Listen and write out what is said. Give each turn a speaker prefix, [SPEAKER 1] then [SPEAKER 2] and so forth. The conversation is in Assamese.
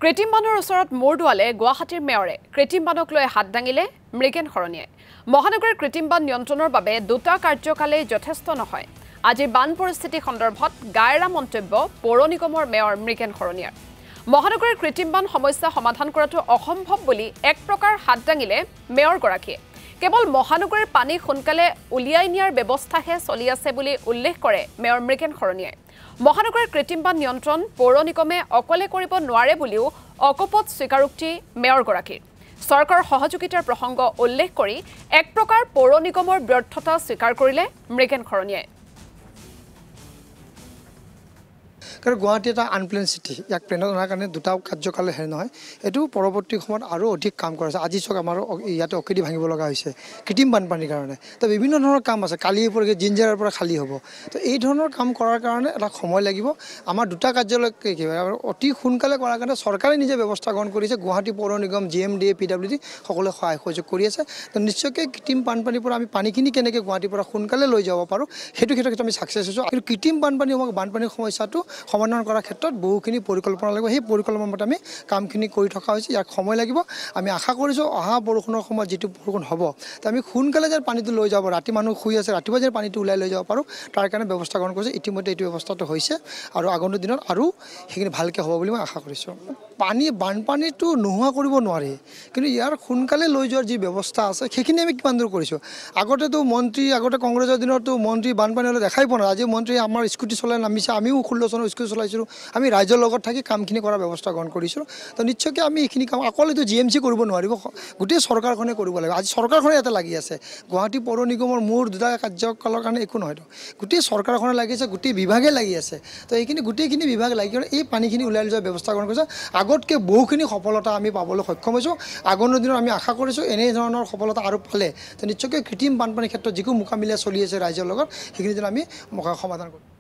[SPEAKER 1] কৃত্ৰিম বানৰ ওচৰত মূৰ দোৱালে গুৱাহাটীৰ মেয়ৰে কৃত্ৰিম বানক লৈ হাত দাঙিলে মৃগেন শৰণীয়ে। মহানগৰীৰ কৃত্ৰিম বান নিয়ন্ত্ৰণৰ বাবে দুটা কাৰ্যকালেই যথেষ্ট নহয়। আজি বান পৰিস্থিতি সন্দৰ্ভত গায়ৰা মন্তব্য পৌৰ নিগমৰ মেয়ৰ মৃগেন শৰণীয়াৰ। মহানগৰীৰ কৃত্ৰিম বান সমস্যা সমাধান কৰাটো অসম্ভৱ বুলি এক প্ৰকাৰ হাত দাঙিলে মেয়ৰগৰাকীয়ে। কেৱল মহানগৰীৰ পানী সোনকালে উলিয়াই নিয়াৰ ব্যৱস্থাহে চলি আছে বুলি উল্লেখ কৰে মেয়ৰ মৃগেন শৰণীয়াই। মহানগৰীৰ কৃত্ৰিম বান নিয়ন্ত্ৰণ পৌৰ নিগমে অকলে কৰিব নোৱাৰে বুলিও অকপট স্বীকাৰোক্তি মেয়ৰগৰাকীৰ। চৰকাৰৰ সহযোগিতাৰ প্ৰসংগ উল্লেখ কৰি এক প্ৰকাৰ পৌৰ নিগমৰ ব্যৰ্থতা স্বীকাৰ কৰিলে মৃগেন শৰণীয়াই।
[SPEAKER 2] কাৰণ গুৱাহাটী এটা আনপ্লেন চিটি, ইয়াক প্লেনত অনাৰ কাৰণে দুটা কাৰ্যকাল হেৰি নহয়, এইটো পৰৱৰ্তী সময়ত আৰু অধিক কাম কৰিছে। আজি চাওক আমাৰ ইয়াতে অকেদি ভাঙিব লগা হৈছে কৃত্ৰিম বানপানীৰ কাৰণে। তো বিভিন্ন ধৰণৰ কাম আছে, কালিৰ পৰা জিঞ্জাৰৰ পৰা খালী হ'ব। তো এই ধৰণৰ কাম কৰাৰ কাৰণে এটা সময় লাগিব। আমাৰ দুটা কাৰ্যালয় অতি সোনকালে কৰাৰ কাৰণে চৰকাৰে নিজে ব্যৱস্থা গ্ৰহণ কৰিছে। গুৱাহাটী পৌৰ নিগম, GMDA, PWD সকলোৱে সহায় সহযোগ কৰি আছে। তো নিশ্চয়কৈ কৃত্ৰিম বানপানীৰ পৰা আমি পানীখিনি কেনেকৈ গুৱাহাটীৰ পৰা সোনকালে লৈ যাব পাৰোঁ সেইটো ক্ষেত্ৰত আমি ছাকচেছ হৈছোঁ। কিন্তু কৃত্ৰিম বানপানীৰ সমস্যাটো সমাধান কৰাৰ ক্ষেত্ৰত বহুখিনি পৰিকল্পনা লাগিব। সেই পৰিকল্পনা মতে আমি কামখিনি কৰি থকা হৈছে। ইয়াক সময় লাগিব। আমি আশা কৰিছোঁ অহা বৰষুণৰ সময়ত যিটো বৰষুণ হ'ব, তো আমি সোনকালে যেন পানীটো লৈ যাব, ৰাতি মানুহ শুই আছে, ৰাতিপুৱা যেন পানীটো ওলাই লৈ যাব পাৰোঁ, তাৰ কাৰণে ব্যৱস্থা গ্ৰহণ কৰিছে। ইতিমধ্যে এইটো ব্যৱস্থাটো হৈছে আৰু আগন্তুক দিনত আৰু সেইখিনি ভালকৈ হ'ব বুলি মই আশা কৰিছোঁ। বানপানীটো নোহোৱা কৰিব নোৱাৰি, কিন্তু ইয়াৰ সোনকালে লৈ যোৱাৰ যি ব্যৱস্থা আছে সেইখিনি আমি কিমান দূৰ কৰিছোঁ। আগতে কংগ্ৰেছৰ দিনতো মন্ত্ৰী বানপানী হ'লে দেখাই পোৱা নাই। আজি মন্ত্ৰী আমাৰ স্কুটি চলাই নামিছে, আমিও 16 চনৰ স্কুটি চলাইছিলোঁ। আমি ৰাইজৰ লগত থাকি কামখিনি কৰাৰ ব্যৱস্থা গ্ৰহণ কৰিছোঁ। তো নিশ্চয়কৈ আমি এইখিনি কাম অকল এইটো GMC কৰিব নোৱাৰিব, গোটেই চৰকাৰখনে কৰিব লাগিব। আজি চৰকাৰখনে ইয়াতে লাগি আছে। গুৱাহাটী পৌৰ নিগমৰ মূৰ দুটা কাৰ্যকালৰ কাৰণে একো নহয়তো, গোটেই চৰকাৰখনে লাগি আছে, গোটেই বিভাগে লাগি আছে। তো এইখিনি গোটেইখিনি বিভাগ লাগি কিনে এই পানীখিনি ওলাই যোৱাৰ ব্যৱস্থা গ্ৰহণ কৰিছে। আগতকৈ বহুখিনি সফলতা আমি পাবলৈ সক্ষম হৈছোঁ। আগন্তুক দিনত আমি আশা কৰিছোঁ এনেধৰণৰ সফলতা আৰু পালে তো নিশ্চয়কৈ কৃত্ৰিম বানপানীৰ ক্ষেত্ৰত যিকোনো মোকামিলা চলি আছে ৰাইজৰ লগত, সেইখিনি যেন আমি সমাধান কৰিম।